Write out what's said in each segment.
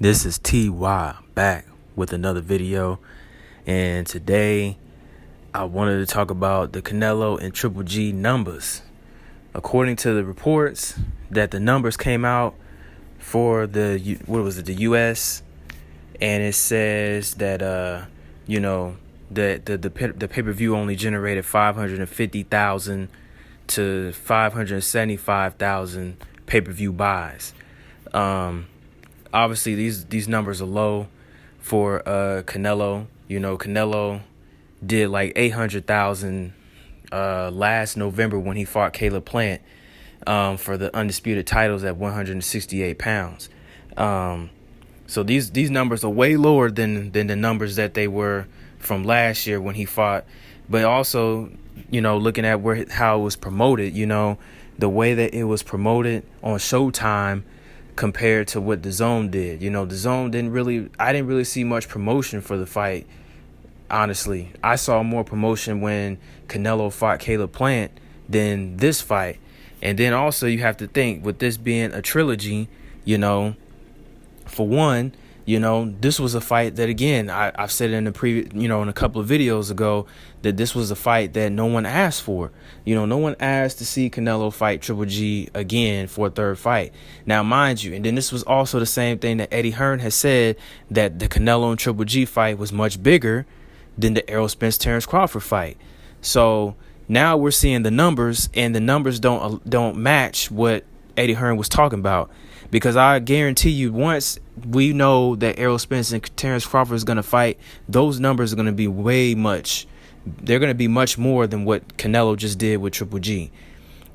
This is TY back with another video, and today I wanted to talk about the Canelo and Triple G numbers. According to the reports that the numbers came out for the US, and it says that the pay-per-view only generated 550,000 to 575,000 pay-per-view buys. Obviously, these numbers are low for Canelo. Canelo did like 800,000 last November when he fought Caleb Plant for the undisputed titles at 168 pounds. So these numbers are way lower than the numbers that they were from last year when he fought. But also, looking at how it was promoted, the way that it was promoted on Showtime compared to what the Zone did. The Zone I didn't really see much promotion for the fight. Honestly, I saw more promotion when Canelo fought Caleb Plant than this fight. And then also you have to think, with this being a trilogy, for one, this was a fight that, again, I've said in the previous, in a couple of videos ago, that this was a fight that no one asked for. No one asked to see Canelo fight Triple G again for a third fight. Now, mind you, and then this was also the same thing that Eddie Hearn has said, that the Canelo and Triple G fight was much bigger than the Errol Spence-Terence Crawford fight. So now we're seeing the numbers, and the numbers don't match what Eddie Hearn was talking about. Because I guarantee you, once we know that Errol Spence and Terence Crawford is going to fight, those numbers are going to be they're going to be much more than what Canelo just did with Triple G.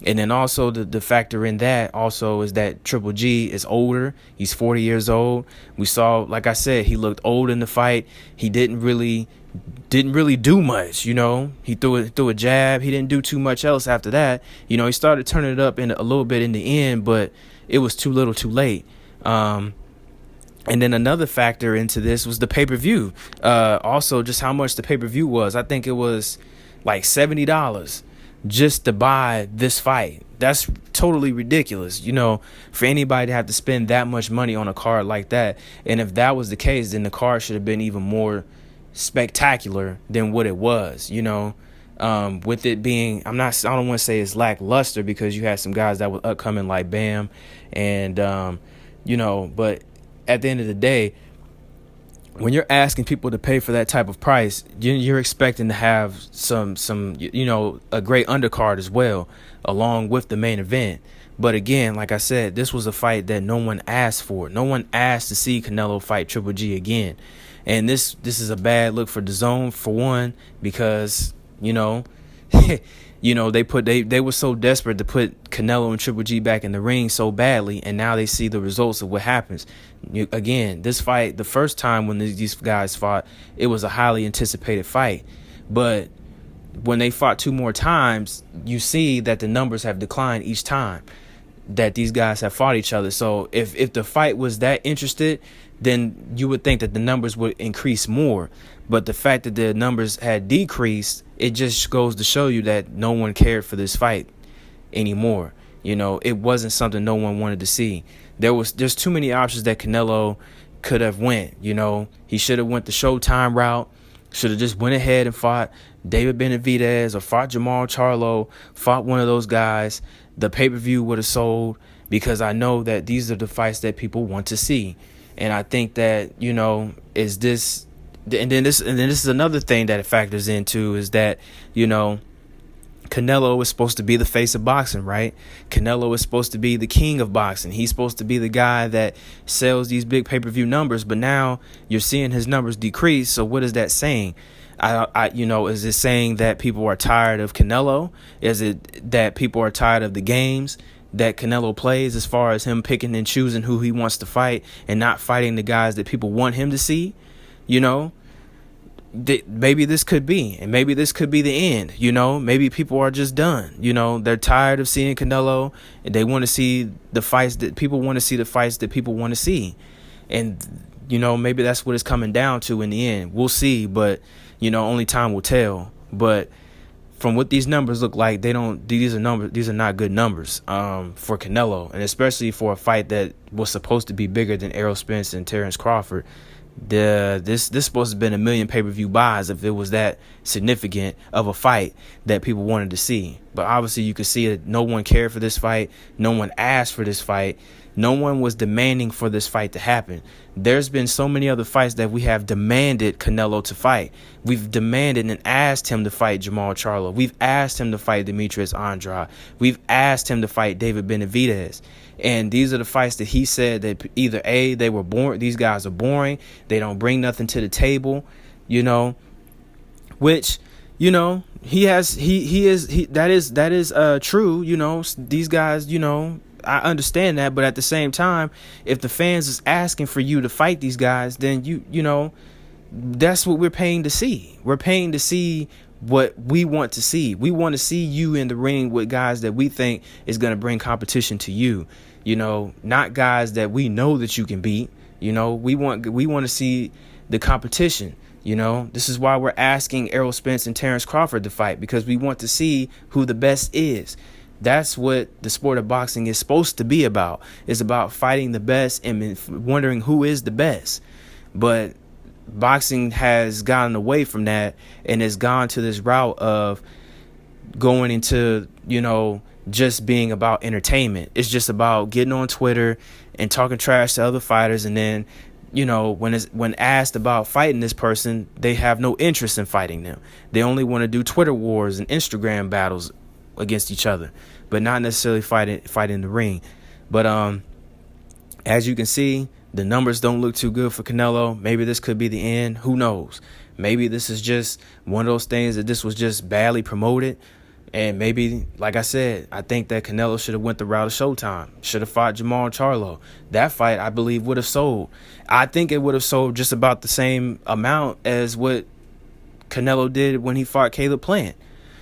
And then also the factor in that also is that Triple G is older. He's 40 years old. We saw, like I said, he looked old in the fight. He didn't really do much. He threw a jab. He didn't do too much else after that. He started turning it up a little bit in the end, but it was too little too late. And then another factor into this was the pay-per-view. Also, just how much the pay-per-view was. I think it was like $70 just to buy this fight. That's totally ridiculous, for anybody to have to spend that much money on a card like that. And if that was the case, then the card should have been even more spectacular than what it was, with it being, I don't want to say it's lackluster, because you had some guys that were upcoming like Bam and, but at the end of the day, when you're asking people to pay for that type of price, you're expecting to have some a great undercard as well, along with the main event. But again, like I said, this was a fight that no one asked for. No one asked to see Canelo fight Triple G again. And this is a bad look for the Zone, for one, because, they were so desperate to put Canelo and Triple G back in the ring so badly, and now they see the results of what happens. Again, this fight, the first time when these guys fought, it was a highly anticipated fight. But when they fought two more times, you see that the numbers have declined each time that these guys have fought each other. So if the fight was that interested, then you would think that the numbers would increase more. But the fact that the numbers had decreased, it just goes to show you that no one cared for this fight anymore. It wasn't something no one wanted to see. There's too many options that Canelo could have went. He should have went the Showtime route. Should have just went ahead and fought David Benavidez or fought Jamal Charlo, fought one of those guys. The pay-per-view would have sold, because I know that these are the fights that people want to see. And I think that, is this, and then this is another thing that it factors into, is that, Canelo is supposed to be the face of boxing, right? Canelo is supposed to be the king of boxing. He's supposed to be the guy that sells these big pay-per-view numbers, but now you're seeing his numbers decrease. So what is that saying? Is it saying that people are tired of Canelo? Is it that people are tired of the games that Canelo plays, as far as him picking and choosing who he wants to fight and not fighting the guys that people want him to see? Maybe this could be, and maybe this could be the end. Maybe people are just done. They're tired of seeing Canelo, and they want to see the fights that people want to see, and maybe that's what it's coming down to in the end. We'll see, but only time will tell. But from what these numbers look like, these are not good numbers for Canelo, and especially for a fight that was supposed to be bigger than Errol Spence and Terrence Crawford. This supposed to have been 1 million pay-per-view buys if it was that significant of a fight that people wanted to see. But obviously you could see that no one cared for this fight. No one asked for this fight. No one was demanding for this fight to happen. There's been so many other fights that we have demanded Canelo to fight. We've demanded and asked him to fight Jamal Charlo. We've asked him to fight Demetrius Andrade. We've asked him to fight David Benavidez. And these are the fights that he said that either A, they were boring, these guys are boring, they don't bring nothing to the table, which, that is true. These guys, I understand that, but at the same time, if the fans is asking for you to fight these guys, then that's what we're paying to see. We're paying to see what we want to see. We want to see you in the ring with guys that we think is going to bring competition to you. Not guys that we know that you can beat. We want to see the competition. This is why we're asking Errol Spence and Terrence Crawford to fight, because we want to see who the best is. That's what the sport of boxing is supposed to be about. It's about fighting the best and wondering who is the best. But boxing has gotten away from that and has gone to this route of going into, just being about entertainment. It's just about getting on Twitter and talking trash to other fighters, and then when asked about fighting this person, they have no interest in fighting them. They only want to do Twitter wars and Instagram battles against each other, but not necessarily fight in the ring. But as you can see, the numbers don't look too good for Canelo. Maybe this could be the end. Who knows? Maybe this is just one of those things that this was just badly promoted. And maybe, like I said, I think that Canelo should have went the route of Showtime. Should have fought Jamal Charlo. That fight, I believe, would have sold. I think it would have sold just about the same amount as what Canelo did when he fought Caleb Plant.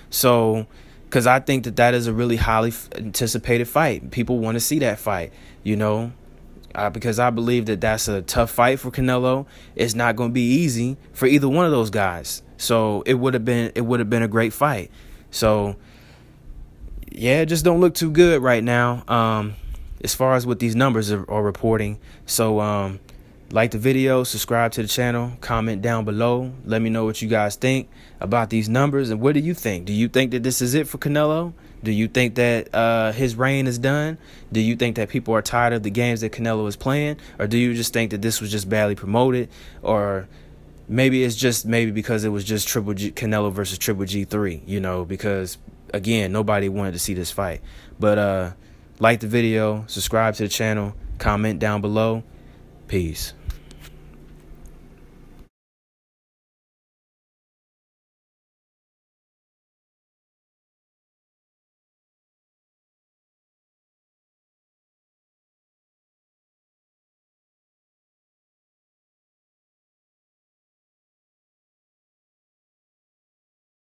So, because I think that is a really highly anticipated fight. People want to see that fight, because I believe that that's a tough fight for Canelo. It's not going to be easy for either one of those guys. So it would have been a great fight. So, yeah, it just don't look too good right now as far as what these numbers are reporting. So, like the video, subscribe to the channel, comment down below. Let me know what you guys think about these numbers, and what do you think? Do you think that this is it for Canelo? Do you think that his reign is done? Do you think that people are tired of the games that Canelo is playing? Or do you just think that this was just badly promoted? Or maybe it's just because it was just Canelo versus Triple G3, because, again, nobody wanted to see this fight. But like the video, subscribe to the channel, comment down below. Peace.